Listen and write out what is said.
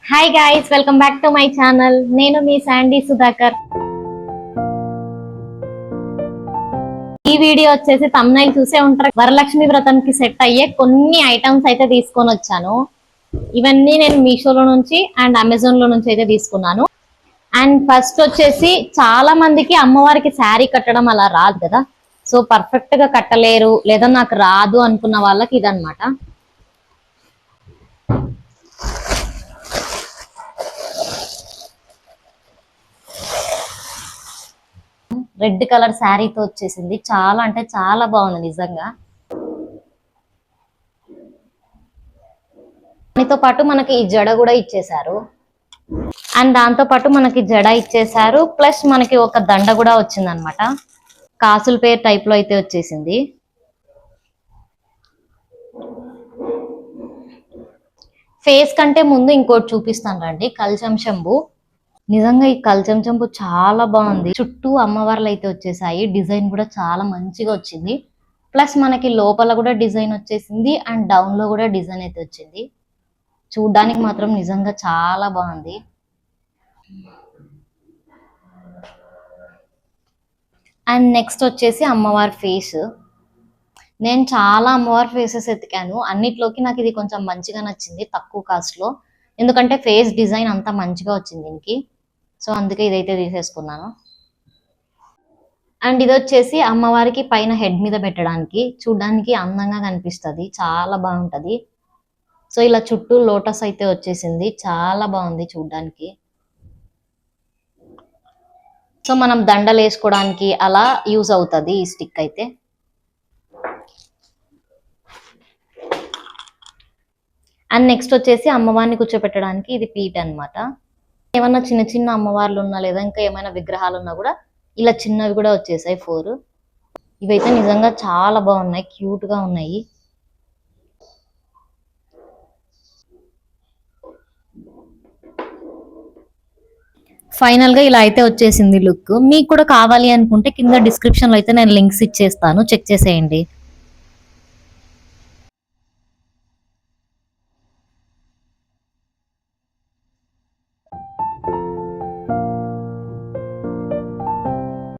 Hi guys, welcome back to my channel. నేను మీ Sandy Sudhakar. ఈ video వచ్చేసి తమ్నైల్ చూసే ఉంటారు. వరలక్ష్మి వ్రతంకి సెట్ అయ్యే కొన్ని ఐటమ్స్ అయితే తీసుకొని వచ్చాను. ఇవన్నీ నేను మీషోలో నుంచి అండ్ అమెజాన్ లో నుంచి అయితే తీసుకున్నాను. అండ్ ఫస్ట్ వచ్చేసి చాలా మందికి అమ్మవారికి శారీ కట్టడం అలా రాదు కదా, సో పర్ఫెక్ట్ గా కట్టలేరు లేదా నాకు రాదు అనుకున్న వాళ్ళకి ఇదన్నమాట. రెడ్ కలర్ శారీతో వచ్చేసింది. చాలా అంటే చాలా బాగుంది నిజంగా. దానితో పాటు మనకి ఈ జడ కూడా ఇచ్చేసారు. అండ్ దాంతో పాటు మనకి జడ ఇచ్చేసారు, ప్లస్ మనకి ఒక దండ కూడా వచ్చింది అనమాట. కాసుల పేరు టైప్ లో అయితే వచ్చేసింది. ఫేస్ కంటే ముందు ఇంకోటి చూపిస్తాను రండి. కల్చం శంభు. నిజంగా ఈ కల్చం చెంపు చాలా బాగుంది. చుట్టూ అమ్మవార్లు అయితే వచ్చేసాయి. డిజైన్ కూడా చాలా మంచిగా వచ్చింది. ప్లస్ మనకి లోపల కూడా డిజైన్ వచ్చేసింది అండ్ డౌన్ లో కూడా డిజైన్ అయితే వచ్చింది. చూడ్డానికి మాత్రం నిజంగా చాలా బాగుంది. అండ్ నెక్స్ట్ వచ్చేసి అమ్మవారి ఫేస్. నేను చాలా అమ్మవారి ఫేసెస్ ఎతికాను, అన్నిట్లోకి నాకు ఇది కొంచెం మంచిగా నచ్చింది తక్కువ కాస్ట్ లో. ఎందుకంటే ఫేస్ డిజైన్ అంతా మంచిగా వచ్చింది దీనికి, సో అందుకే ఇదైతే తీసేసుకున్నాను. అండ్ ఇది వచ్చేసి అమ్మవారికి పైన హెడ్ మీద పెట్టడానికి, చూడ్డానికి అందంగా కనిపిస్తుంది, చాలా బాగుంటది. సో ఇలా చుట్టూ లోటస్ అయితే వచ్చేసింది, చాలా బాగుంది చూడ్డానికి. సో మనం దండలు వేసుకోవడానికి అలా యూజ్ అవుతుంది ఈ స్టిక్ అయితే. అండ్ నెక్స్ట్ వచ్చేసి అమ్మవారిని కూర్చోపెట్టడానికి ఇది పీట అన్నమాట. ఏమన్నా చిన్న చిన్న అమ్మవార్లు ఉన్నా లేదా ఇంకా ఏమైనా విగ్రహాలు ఉన్నా కూడా ఇలా చిన్నవి కూడా వచ్చేసాయి 4. ఇవైతే నిజంగా చాలా బాగున్నాయి, క్యూట్ గా ఉన్నాయి. ఫైనల్ గా ఇలా అయితే వచ్చేసింది లుక్. మీకు కూడా కావాలి అనుకుంటే కింద డిస్క్రిప్షన్ లో అయితే నేను లింక్స్ ఇచ్చేస్తాను, చెక్ చేసేయండి.